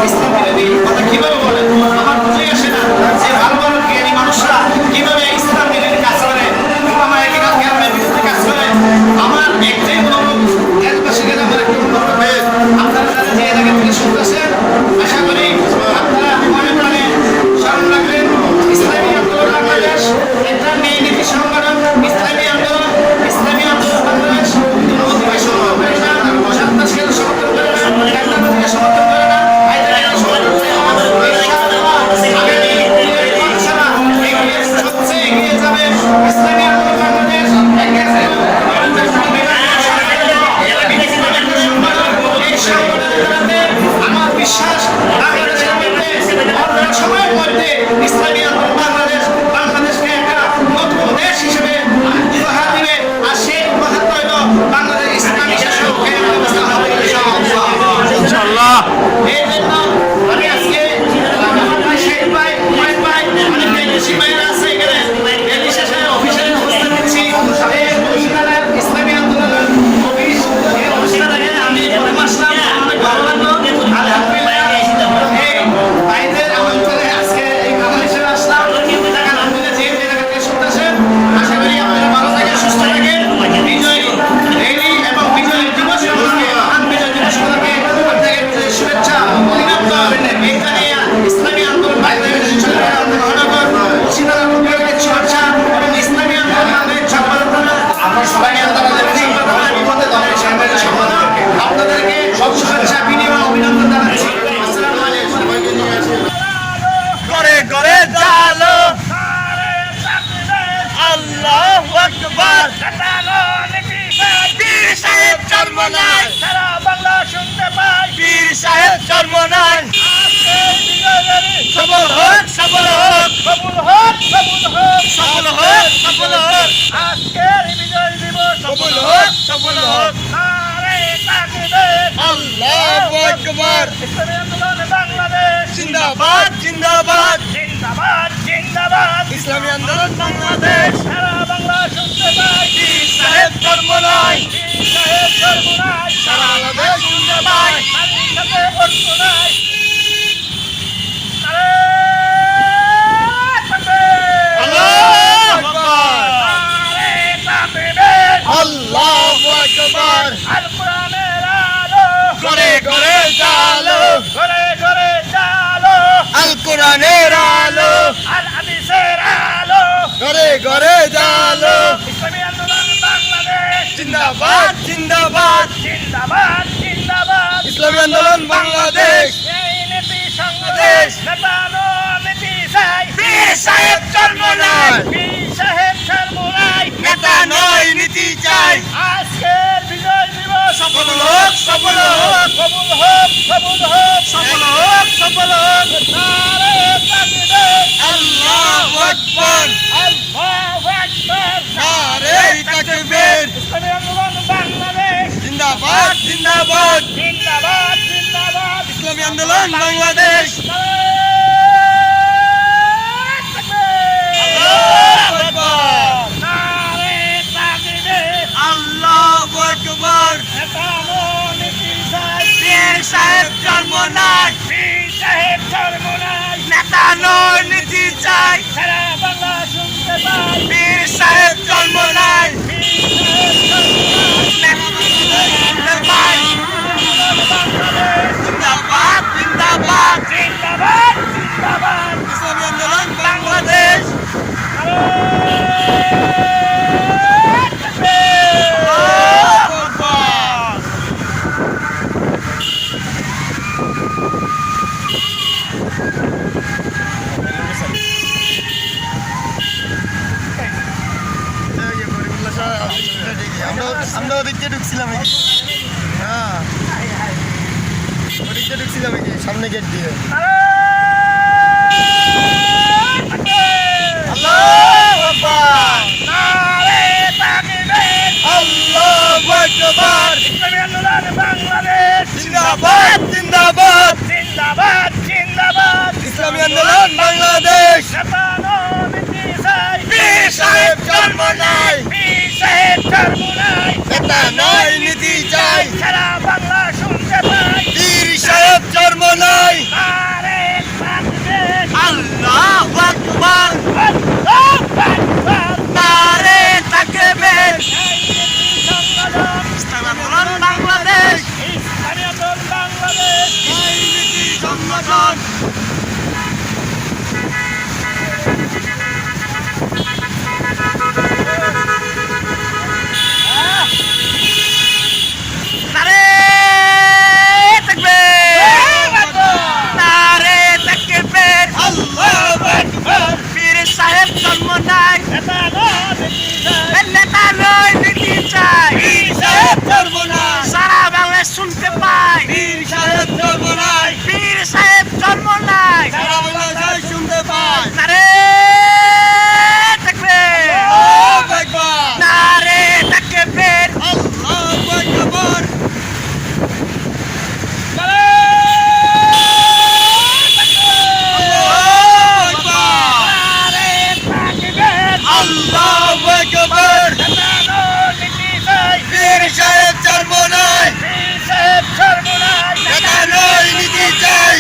ইসলাম বিরোধী কথা কিভাবে বলে আমার বুঝে আসে না যে ভালো ভালো জ্ঞানী মানুষরা কিভাবে ইসলাম বিরোধী কাজ করে ওলামা একরাম কেরামের বিরুদ্ধে কাজ করে। আমার একটাই অনুরোধ, দেশবাসীকে আমার একটা অনুরোধ হবে, আপনারা যারা যে এলাকা থেকে শুনতেছেন আশা করি আপনারা মনে প্রাণে স্মরণ রাখবেন ইসলামী আন্দোলন বাংলাদেশ একটা ন্যায় নীতি সংগঠন। ইসলামী আন্দোলন বাংলাদেশ কোনো অধিকার সমর্থন করে না, সন্ত্রাসকে সমর্থন করে না, একটা সমর্থন করে না, আইনের সমর্থন করে আমাদের সবচেয়ে এগিয়ে যাবে ইসলামী আন্দোলন বাংলাদেশ। আমার বিশ্বাস সময়ের মধ্যে ইসলামী আন্দোলন বাংলাদেশকে একটা নতুন দেশ হিসেবে উপহার দিবে। আর সেই উপহার হইল বাংলাদেশ ইসলামী শাসক ব্যবস্থা হবে ইনশাআল্লাহ। এই জন্য আমি আজকে আমার ভাই শেখ ভাই মহিন ভাই অনেক বেশি ভাইরা আছে এখানে এই শেষে অফিসে উপস্থিত হচ্ছি। ইসলামী আন্দোলনের অফিস এই অনুষ্ঠানে আমি আসলাম, অনেক ভালো লাগলো আলহামদুলিল্লাহ। এই ভাইদের আমন্ত্রণে আজকে এই খাবার হিসেবে আসলাম। আলহামদুলিল্লাহ যে জায়গাতে শুনতেছেন আশা করি আপনারা ভালো থাকেন, সুস্থ থাকেন। বিজয় রেলি এবং বিজয় দিবস উপলক্ষে মহান বিজয় দিবস উপলক্ষে আপনাকে শুভেচ্ছা অভিনন্দন। এখানে ইসলামী আন্দোলন বাংলাদেশের মহানগর মুর্শিদাবাদ বিভাগের চর্চা এবং ইসলামী আন্দোলন বাংলাদেশ সম্পাদক আমরা সবাই আপনাদেরকে সব শুভেচ্ছা বিনিময় অভিনন্দন জানাচ্ছি। আসসালামু আলাইকুম। করে করে জালো আল্লাহু আকবার পীর সাহেব জন্ম নাই সারা বাংলা শুনতে পাই পীর সাহেব জন্ম নাই সফল হোক সফল হোক সফল হোক সফল হোক সফল হোক সফল হোক আজকের বিজয় দিবস সফল হোক সফল হোক আল্লাহু আকবার ইসলামী আন্দোলন বাংলাদেশ জিন্দাবাদ জিন্দাবাদ জিন্দাবাদ জিন্দাবাদ ইসলামী আন্দোলন বাংলাদেশ সারা বাংলা শুনতে পাই পীর সাহেব জন্ম নাই পীর সাহেব জন্ম নাই সারা বাংলাদেশ শুনতে পাই স্বাধীন সাথে অর্থ নাই আল্লাহু আকবার আল কোরআনের আলো করে করে জালো করে করে জালো আল কোরআনের আলো আল হাদিসের আলো করে করে জালো ইসলামী আন্দোলন বাংলাদেশ জিন্দাবাদ জিন্দাবাদ জিন্দাবাদ জিন্দাবাদ ইসলামী আন্দোলন বাংলাদেশ এই নীতি সংদেশ নেতানো নীতি চাই পীর সাহেব জন্ম নাই পীর সাহেব জন্ম নাই নেতা নয় নীতি চাই আজকের বিজয় দিবস সফল হোক সফল হোক সফল হোক সফল হোক সফল হোক সফল হোক নারে তাকবীর আল্লাহু আকবার আল্লাহু আকবার নারে তাকবীর ইসলামী আন্দোলন বাংলাদেশ জিন্দাবাদ জিন্দাবাদ জিন্দাবাদ জিন্দাবাদ ইসলামী আন্দোলন বাংলাদেশ সাহেব জন্ম নাই পীর সাহেব জন্ম নাই নেতা নয় নীতি চাই সারা বাংলা শুনতে পাই পীর সাহেব জন্ম নাই পীর সাহেব জন্ম নাই জিন্দাবাদ জিন্দাবাদ জিন্দাবাদ জিন্দাবাদ ইসলামী আন্দোলন বাংলাদেশ আমরা ওদিকে ঢুকছিলাম হ্যাঁ ওদিকে ঢুকছিলাম সামনে গেট দিয়ে আল্লাহু আকবার নারে তাকবীর আল্লাহু আকবার ইসলামী আন্দোলন বাংলাদেশ জিন্দাবাদ জিন্দাবাদ জিন্দাবাদ জিন্দাবাদ ইসলামী আন্দোলন বাংলাদেশ নেতানো নীতি চাই পীর সাহেব জন্ম নাই পীর সাহেব জন্ম নাই নেতা নয় নীতি চাই সারা বাংলা শুনতে পাই পীর সাহেব জন্ম নাই আকবার নারে তাকবীর ইসলামী আন্দোলন বাংলাদেশ সংগঠন নারে তাকবীর নারে তাকবীর আল্লাহু আকবার পীর সাহেব জন্ম নাই নেতা নয় নীতি চাই পীর সাহেব জন্ম নাই সারা বাংলাদেশ শুনতে পাই পীর সাহেব জন্ম নাই পীর সাহেব জন্ম নাই সারা বাংলাদেশ শুনতে পাই নারে তাকবীর আল্লাহু আকবার নারে তাকবীর আল্লাহু আকবার আল্লাহু আকবার পীর সাহেব জন্ম নাই নেতা নয় নীতি চাই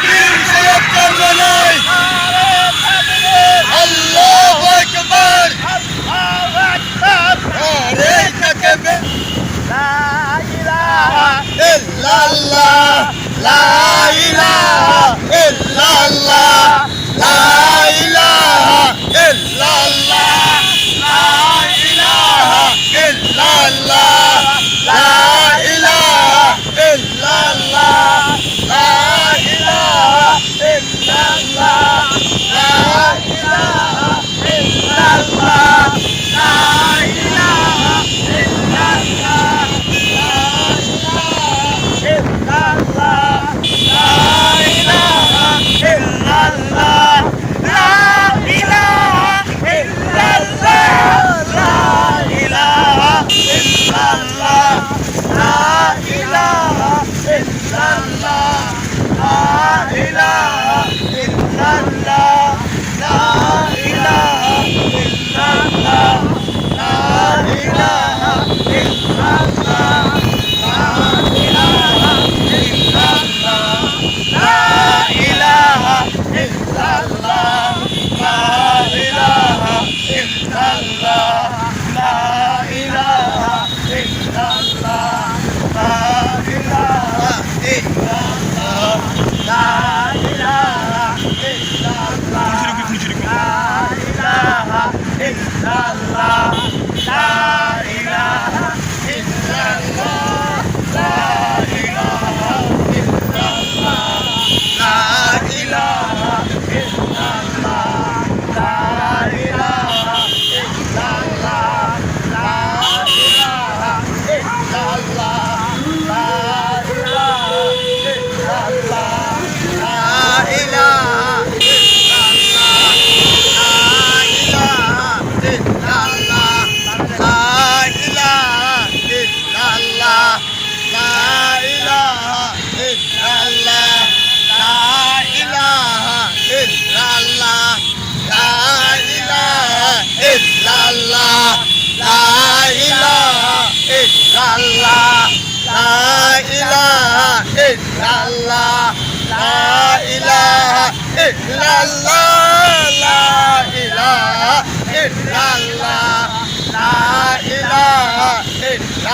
পীর সাহেব জন্ম নাই আল্লাহু আকবার নারে তাকবীর লা ইলাহা ইল্লাল্লাহ লা ইলাহা ইল্লাল্লাহ লা ইলাহা ইল্লাল্লাহ লা ইলাহা ইল্লাল্লাহ লা ইলাহা ইল্লাল্লাহ লা ইলাহা ইল্লাল্লাহ লা ইলাহা ইল্লাল্লাহ লা ইলাহা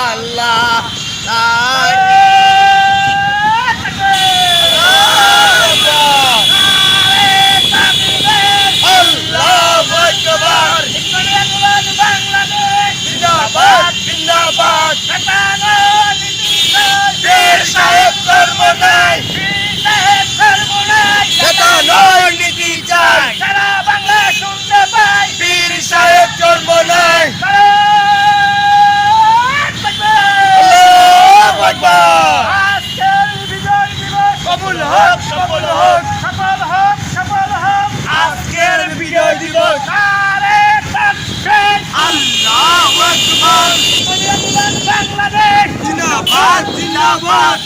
ইল্লাল্লাহ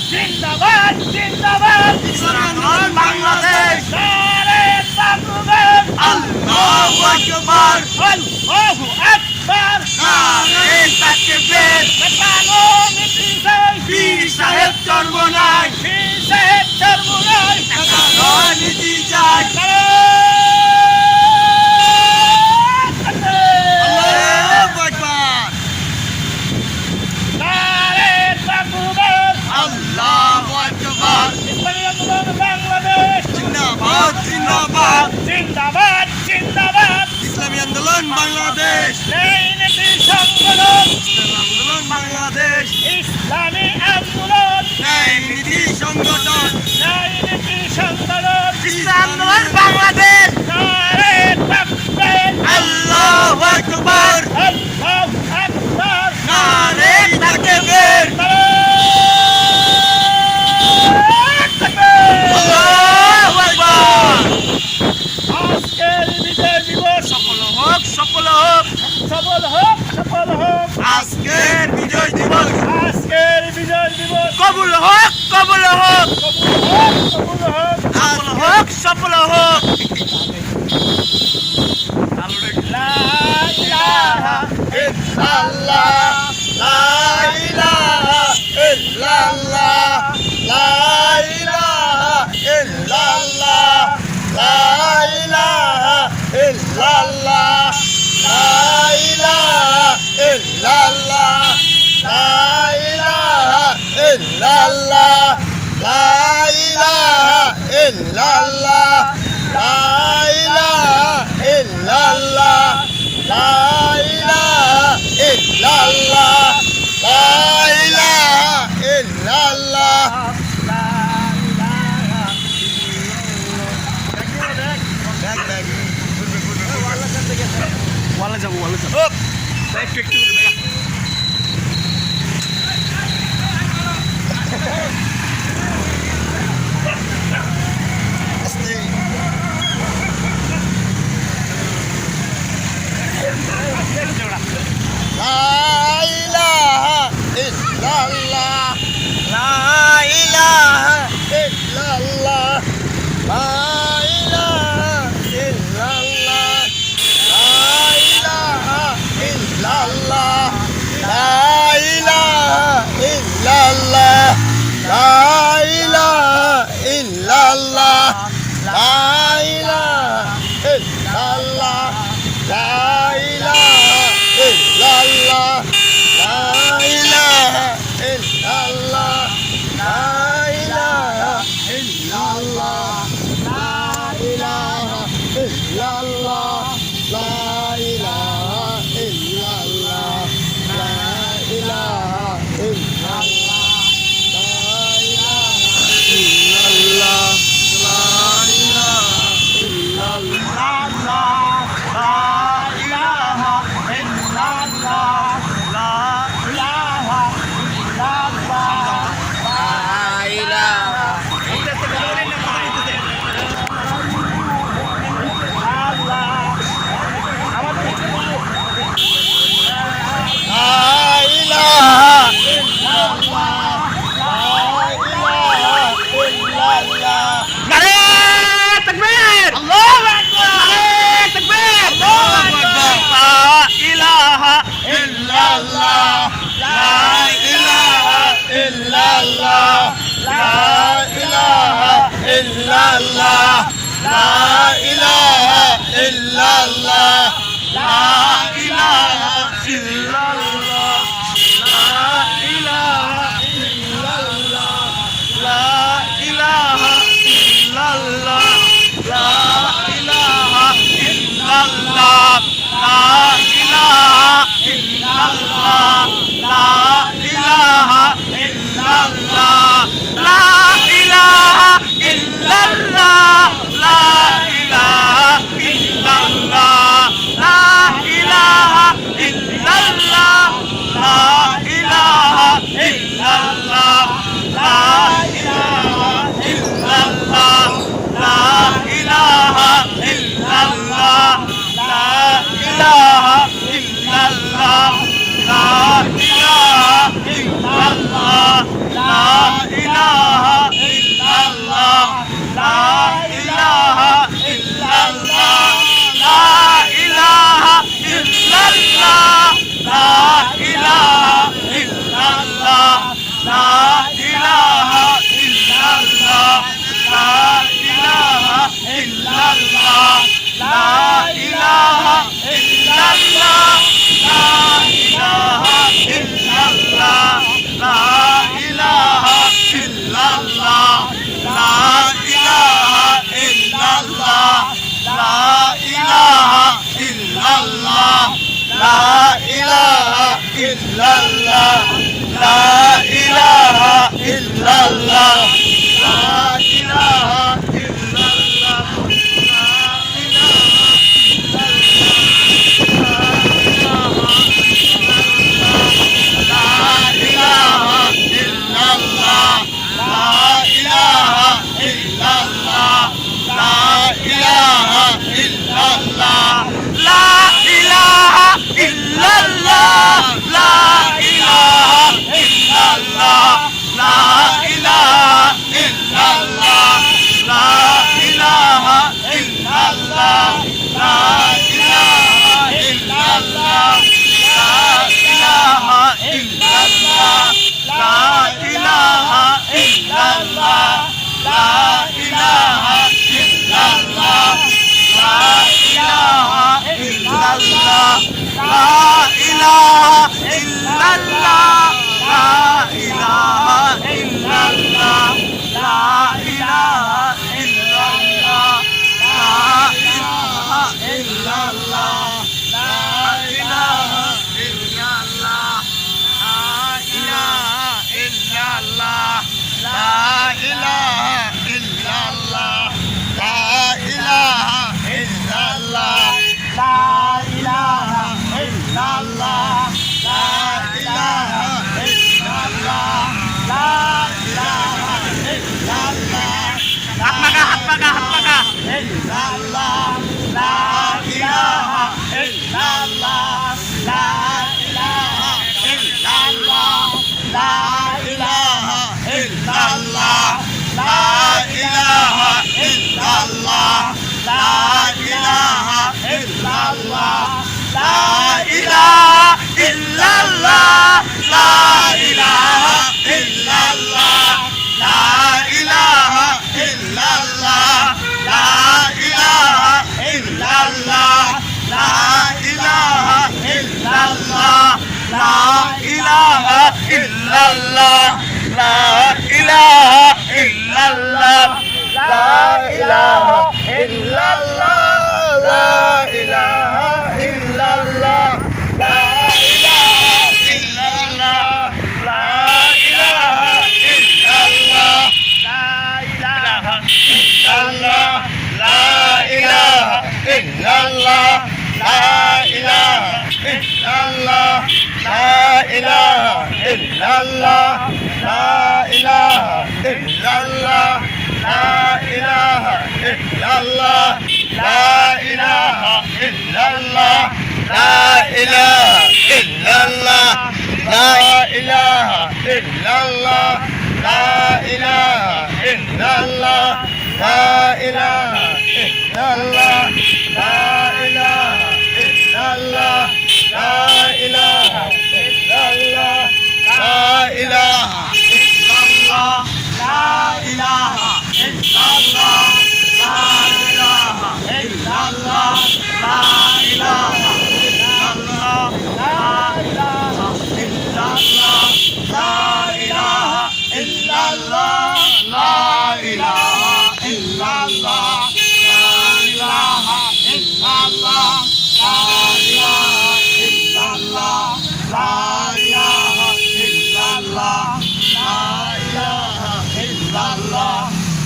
জিন্দাবাদ জিন্দাবাদ জিন্দাবাদ ইসলাম বাংলাদেশ নারে তাকবীর আল্লাহু আকবার আল্লাহু আকবার নারে তাকবীর নেতানো নীতি চাই পীর সাহেব চর্ম নাই পীর সাহেব চর্ম নাই নেতানো নীতি চাই আন্দোলন বাংলাদেশ, ন্যায় নীতি সংগঠন, আন্দোলন বাংলাদেশ, ইসলামী আন্দোলন, ন্যায় নীতি সংগঠন, ন্যায় নীতি সংগঠন, ইসলামী আন্দোলন বাংলাদেশ, নারে তাকবীর, আল্লাহু আকবার, আল্লাহু আকবার, নারে তাকবীর, আল্লাহু আকবার। আজকের বিজয় দিবস সফল হোক, সফল হোক, সফল হোক, সফল হোক। আজকের বিজয় দিবস, আজকের বিজয় দিবস কবুল হোক, কবুল হোক, কবুল হোক, কবুল হোক, সফল হোক, সফল হোক। লা ইলাহা ইল্লাল্লাহ, লা ইলাহা ইল্লাল্লাহ, লা ইলাহা ইল্লাল্লাহ, লা ইলাহা ইল্লাল্লাহ, লা ইলাহা ইল্লাল্লাহ, লা ইলাহা ইল্লাল্লাহ, লা ইলাহা ইল্লাল্লাহ, লা ইলাহা ইল্লাল্লাহ, লা ইলাহা ইল্লাল্লাহ, লা ইলাহা ইল্লাল্লাহ, লা ইলাহা ওয়ালা যাবো, ওয়ালা যাবো, একটু একটু لا إله إلا الله، لا إله إلا الله، لا إله إلا الله، لا إله إلا الله، لا إله إلا الله، لا إله إلا الله، لا إله إلا الله، لا إله إلا الله، لا إله إلا الله، لا إله إلا الله، لا إله إلا الله، لا إله إلا الله، لا إله إلا الله، لا إله إلا الله، لا إله إلا الله، Allah ইল্লাল্লাহ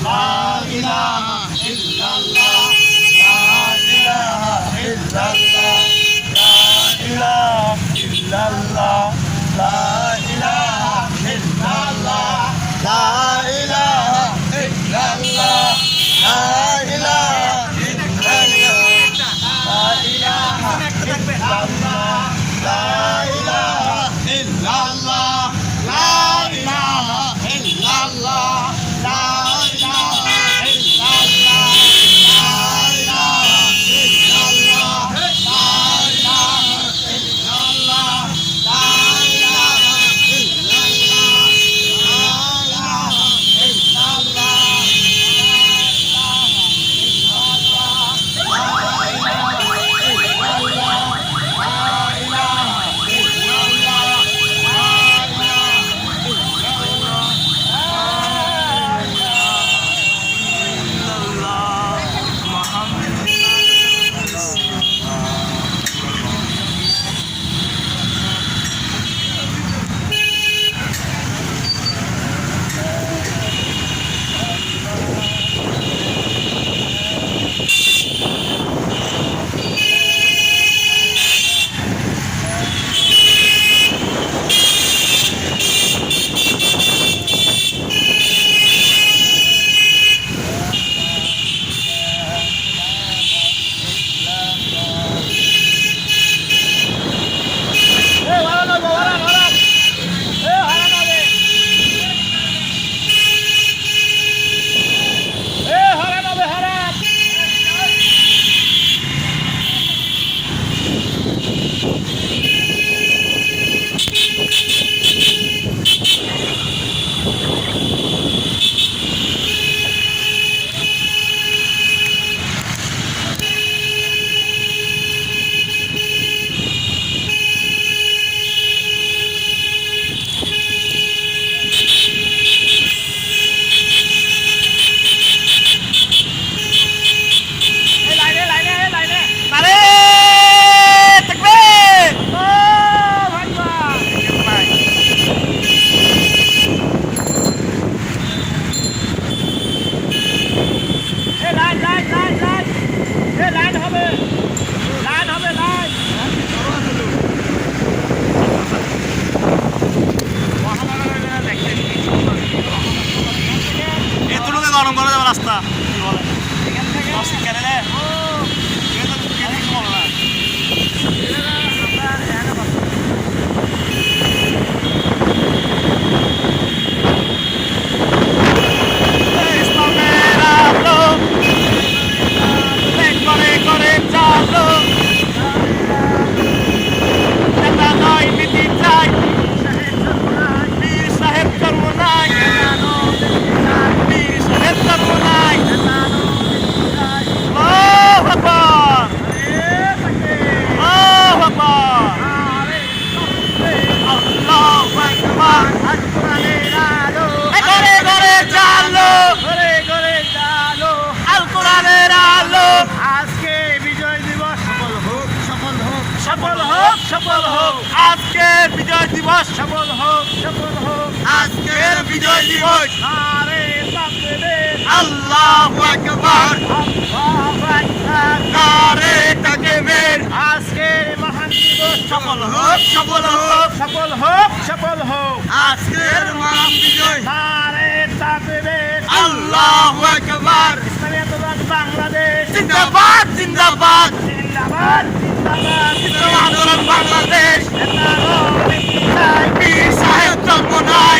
লা ইলাহা ইল্লাল্লাহ ইল্লাল্লাহ রাস্তা কি বলে কেন রে সফল হোক আজকের বিজয় দিবস সফল হোক আজকের বিজয় দিবস নারে তাকবীর আল্লাহু আকবার নারে তাকবীর আজকের মহান দিবস সফল হোক আজকের মহান বিজয় নারে তাকবীর আল্লাহু আকবার ইসলামী আন্দোলন বাংলাদেশ জিন্দাবাদ জিন্দাবাদ জিন্দাবাদ আন্দোলন বাংলাদেশ পীর সাহেব জন্ম নাই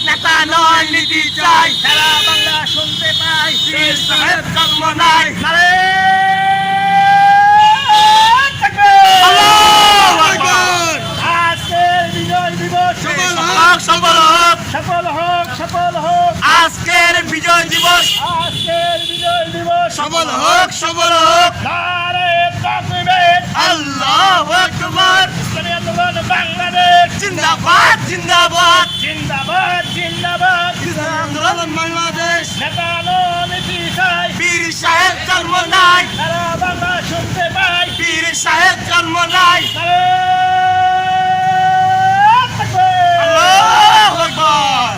নেতা নয় নীতি চাই সারা বাংলা শুনতে পাই পীর সাহেব জন্ম নাই আজকের বিজয় দিবস সফল হোক আজকের বিজয় দিবস সফল হোক নারে তাকবীর আল্লাহু আকবার ইসলামী আন্দোলন বাংলাদেশ জিন্দাবাদ জিন্দাবাদ জিন্দাবাদ জিন্দাবাদ ইসলামী আন্দোলন বাংলাদেশ নেতা নীতি চাই পীর সাহেব জন্ম নাই সারা বাংলা শুনতে পাই পীর সাহেব জন্ম নাই আল্লাহু আকবার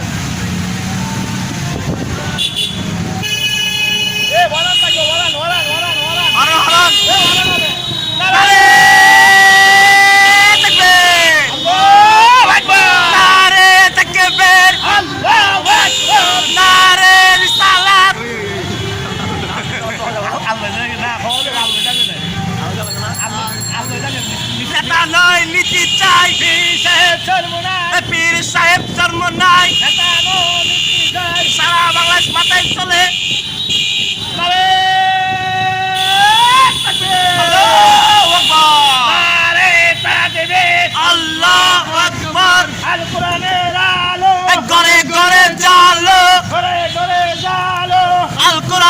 নীতি চাই পীর সাহেব জন্ম নাই সারা বাংলাদেশ মাথায় চলে আল্লাহু আকবার আল কোরআনের আলো ঘরে ঘরে জালো আল কোরআন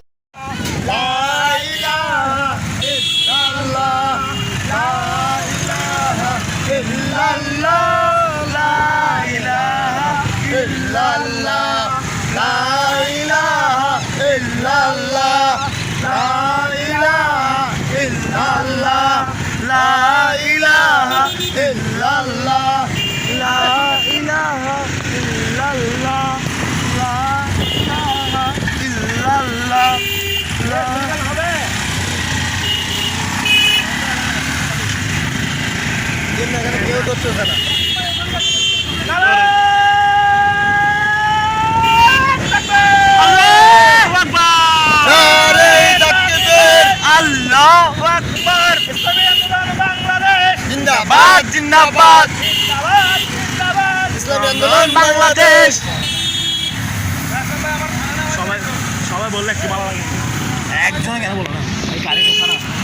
কেউ করতেছে না আল্লাহু আকবার ইসলামী আন্দোলন বাংলাদেশ জিন্দাবাদ জিন্দাবাদ ইসলামী আন্দোলন বাংলাদেশ সবাই বললে একটু ভালো লাগে একজন কেন বলো না এই গাড়ি তো খারাপ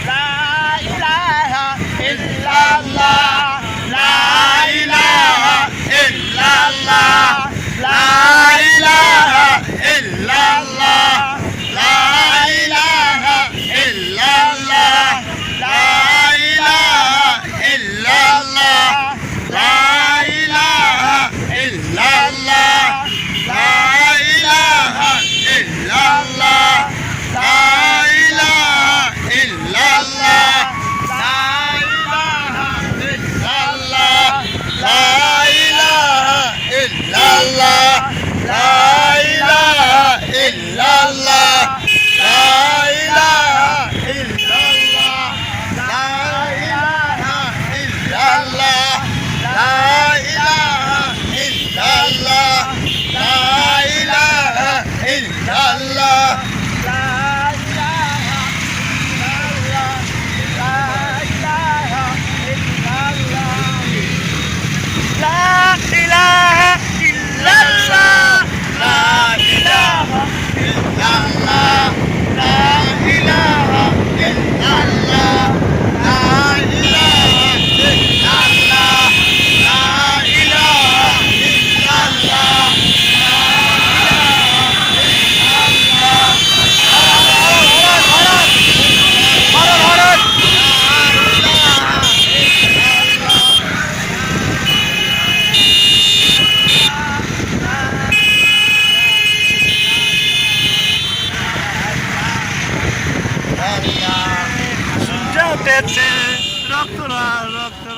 লা ইলাহা ইল্লাল্লাহ সুজাতেছে রক্ত রক্ত